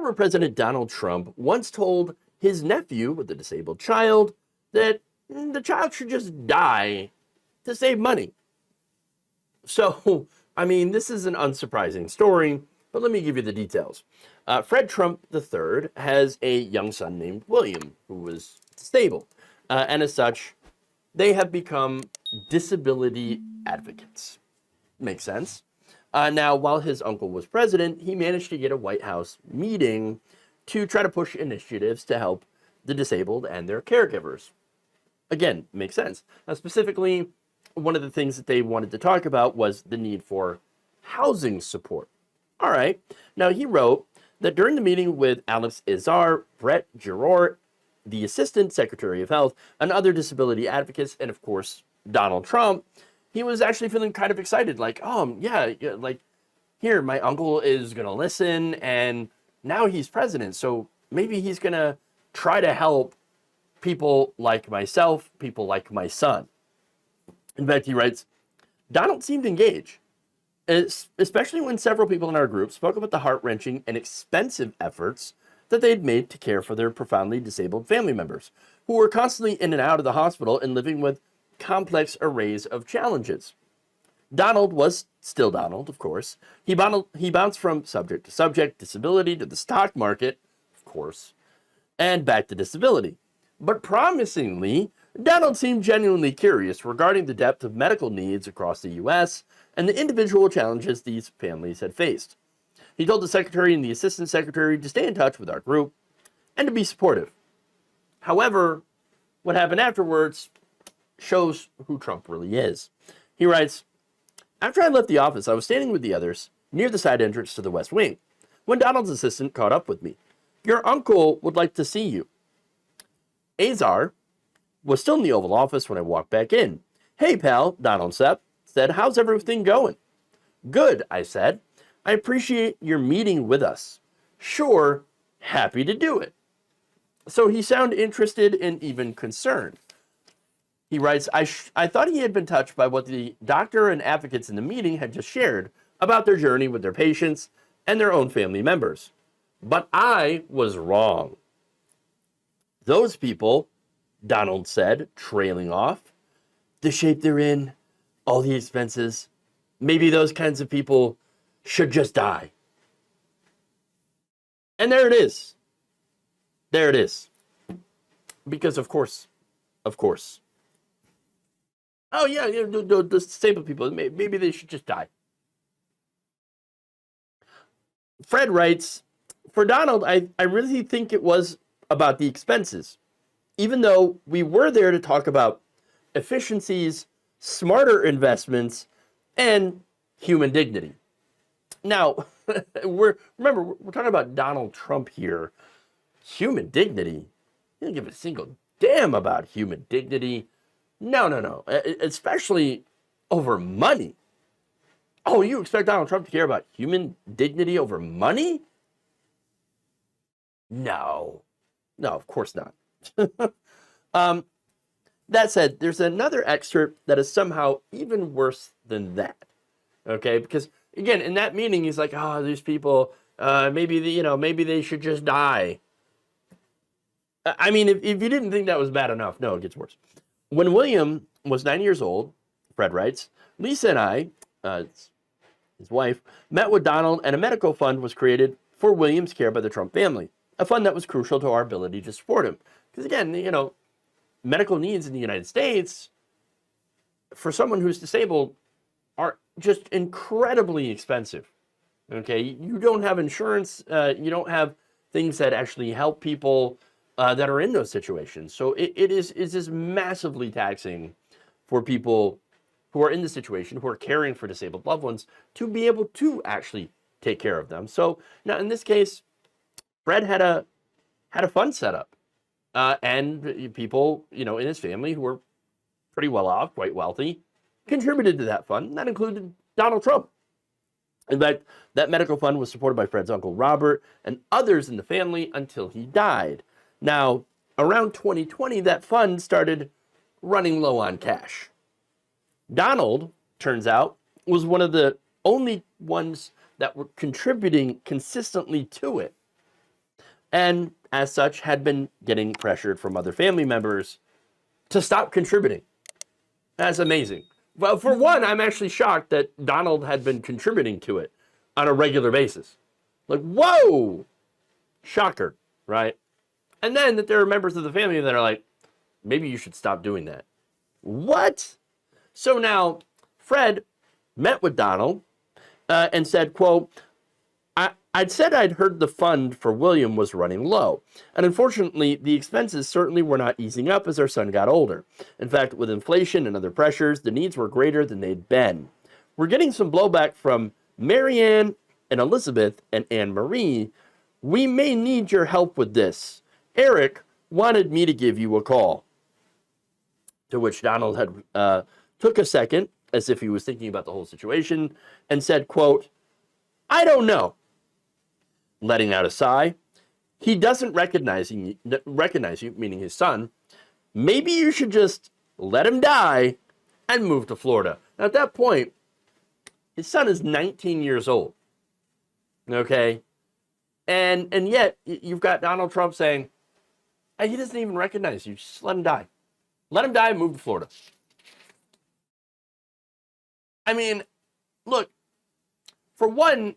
Former President Donald Trump once told his nephew with a disabled child that the child should just die to save money. So, I mean, this is an unsurprising story, but let me give you the details. Fred Trump III has a young son named William, who was disabled. And as such, they have become disability advocates. Makes sense. Now, while his uncle was president, he managed to get a White House meeting to try to push initiatives to help the disabled and their caregivers. Again, makes sense. Now, specifically, one of the things that they wanted to talk about was the need for housing support. All right. Now, he wrote that during the meeting with Alex Azar, Brett Giroir, the Assistant Secretary of Health, and other disability advocates, and of course, Donald Trump, he was actually feeling kind of excited, like, oh, yeah, like, here, my uncle is going to listen, and now he's president, so maybe he's going to try to help people like myself, people like my son. In fact, he writes, Donald seemed engaged, especially when several people in our group spoke about the heart-wrenching and expensive efforts that they'd made to care for their profoundly disabled family members, who were constantly in and out of the hospital and living with complex arrays of challenges. Donald was still Donald, of course. He bounced from subject to subject, disability to the stock market, of course, and back to disability. But promisingly, Donald seemed genuinely curious regarding the depth of medical needs across the U.S. and the individual challenges these families had faced. He told the secretary and the assistant secretary to stay in touch with our group and to be supportive. However, what happened afterwards shows who Trump really is. He writes, after I left the office, I was standing with the others near the side entrance to the West Wing when Donald's assistant caught up with me. Your uncle would like to see you. Azar was still in the Oval Office when I walked back in. Hey, pal, Donald said, how's everything going? Good, I said. I appreciate your meeting with us. Sure, happy to do it. So he sounded interested and even concerned. He writes, I thought he had been touched by what the doctor and advocates in the meeting had just shared about their journey with their patients and their own family members. But I was wrong. Those people, Donald said, trailing off, the shape they're in, all the expenses, maybe those kinds of people should just die. And there it is. There it is. Because of course. Oh yeah, the disabled people, maybe they should just die. Fred writes, for Donald, I really think it was about the expenses. Even though we were there to talk about efficiencies, smarter investments, and human dignity. Now, we're talking about Donald Trump here. Human dignity? He doesn't give a single damn about human dignity. No. Especially over money. Oh, you expect Donald Trump to care about human dignity over money? No, of course not. That said, there's another excerpt that is somehow even worse than that. Okay, because again, in that meeting, he's like, "Oh, these people, maybe they should just die." I mean, if you didn't think that was bad enough, no, it gets worse. When William was 9 years old, Fred writes, Lisa and I, his wife, met with Donald, and a medical fund was created for William's care by the Trump family. A fund that was crucial to our ability to support him. Because again, medical needs in the United States for someone who's disabled are just incredibly expensive. Okay, you don't have insurance, you don't have things that actually help people that are in those situations. So it is just massively taxing for people who are in the situation, who are caring for disabled loved ones, to be able to actually take care of them. So now in this case, Fred had a fund set up, and people, in his family who were pretty well off, quite wealthy, contributed to that fund. And that included Donald Trump. In fact, that medical fund was supported by Fred's uncle Robert and others in the family until he died. Now, around 2020, that fund started running low on cash. Donald, turns out, was one of the only ones that were contributing consistently to it. and as such had been getting pressured from other family members to stop contributing. That's amazing. Well, for one, I'm actually shocked that Donald had been contributing to it on a regular basis. Like, whoa! Shocker, right? And then that there are members of the family that are like, maybe you should stop doing that. What? So now, Fred met with Donald and said, quote, I'd said I'd heard the fund for William was running low, and unfortunately, the expenses certainly were not easing up as our son got older. In fact, with inflation and other pressures, the needs were greater than they'd been. We're getting some blowback from Marianne and Elizabeth and Anne Marie. We may need your help with this. Eric wanted me to give you a call. To which Donald had took a second, as if he was thinking about the whole situation, and said, quote, I don't know. Letting out a sigh. He doesn't recognize you, meaning his son. Maybe you should just let him die and move to Florida. Now, at that point, his son is 19 years old. Okay? And yet, you've got Donald Trump saying, hey, he doesn't even recognize you. Just let him die. Let him die and move to Florida. I mean, look, for one,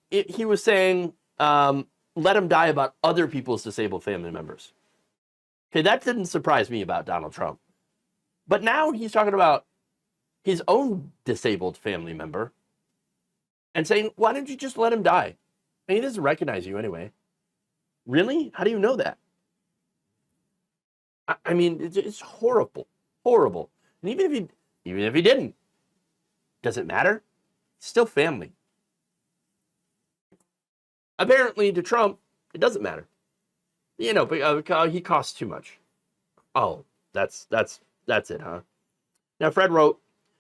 he was saying, let him die about other people's disabled family members. Okay, that didn't surprise me about Donald Trump. But now he's talking about his own disabled family member and saying, why don't you just let him die? And he doesn't recognize you anyway. Really? How do you know that? I mean, it's horrible, horrible. And even if he didn't, does it matter? It's still family. Apparently, to Trump, it doesn't matter. You know, because he costs too much. Oh, that's it, huh? Now, Fred wrote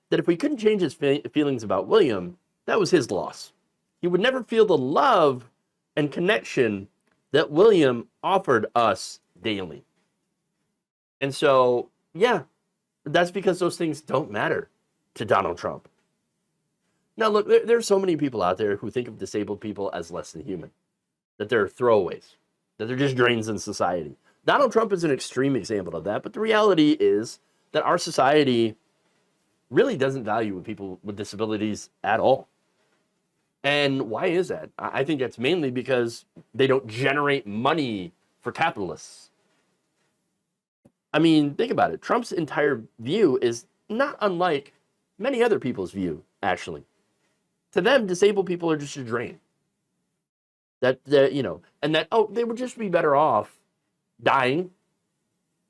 that if we couldn't change his feelings about William, that was his loss. He would never feel the love and connection that William offered us daily. And so, yeah, that's because those things don't matter to Donald Trump. Now, look, there are so many people out there who think of disabled people as less than human, that they're throwaways, that they're just drains in society. Donald Trump is an extreme example of that, but the reality is that our society really doesn't value people with disabilities at all. And why is that? I think that's mainly because they don't generate money for capitalists. I mean, think about it. Trump's entire view is not unlike many other people's view, actually. To them, disabled people are just a drain. That you know, and that, oh, they would just be better off dying,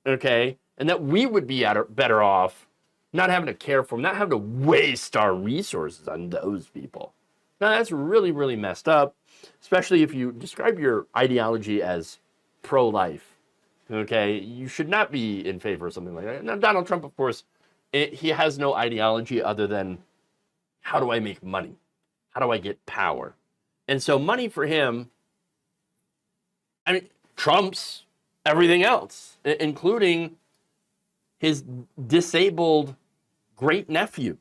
okay? And that we would be better off not having to care for them, not having to waste our resources on those people. Now, that's really, really messed up, especially if you describe your ideology as pro-life, okay? You should not be in favor of something like that. Now, Donald Trump, of course, he has no ideology other than, how do I make money? How do I get power? And so money for him, I mean, trumps everything else, including his disabled great nephew.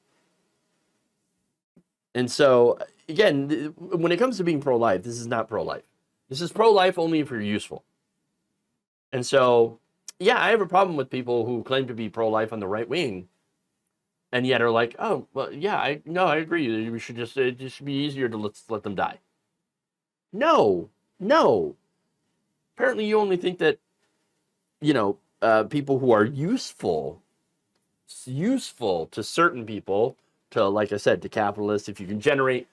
And so, again, when it comes to being pro-life, this is not pro-life. This is pro-life only if you're useful. And so, yeah, I have a problem with people who claim to be pro-life on the right wing and yet are like, oh, well, yeah, I agree. We should just, it should be easier to let them die. No. Apparently you only think that, people who are useful to certain people, to, like I said, to capitalists, if you can generate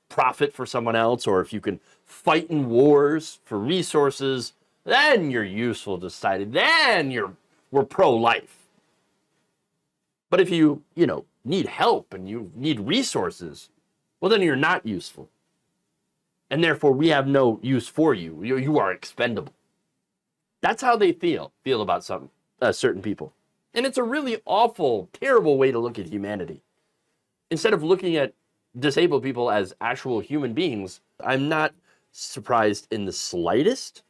profit for someone else, or if you can fight in wars for resources, then you're useful to society. Then we're pro-life. But if you need help and you need resources, well, then you're not useful. And therefore, we have no use for you. You are expendable. That's how they feel about some certain people. And it's a really awful, terrible way to look at humanity. Instead of looking at disabled people as actual human beings, I'm not surprised in the slightest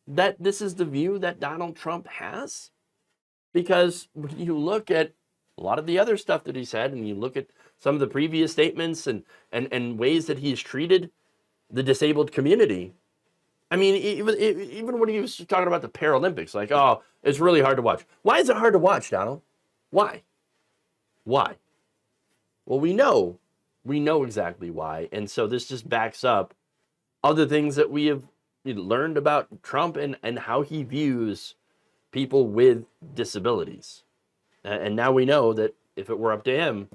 that this is the view that Donald Trump has. Because when you look at a lot of the other stuff that he said, and you look at some of the previous statements and ways that he's treated the disabled community, I mean, even when he was talking about the Paralympics, like, oh, it's really hard to watch. Why is it hard to watch, Donald? Why? Why? Well, we know exactly why. And so this just backs up other things that we have learned about Trump and how he views people with disabilities. And now we know that if it were up to him,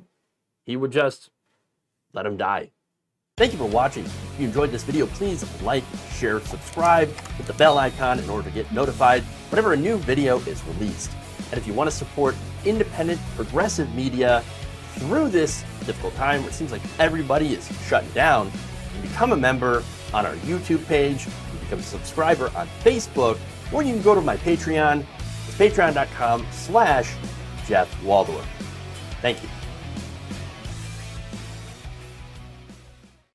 he would just let them die. Thank you for watching. If you enjoyed this video, please like, share, subscribe, hit the bell icon in order to get notified whenever a new video is released. And if you want to support independent, progressive media through this difficult time where it seems like everybody is shutting down, you can become a member on our YouTube page, you can become a subscriber on Facebook, or you can go to my Patreon. It's patreon.com/Jeff Waldorf. Thank you.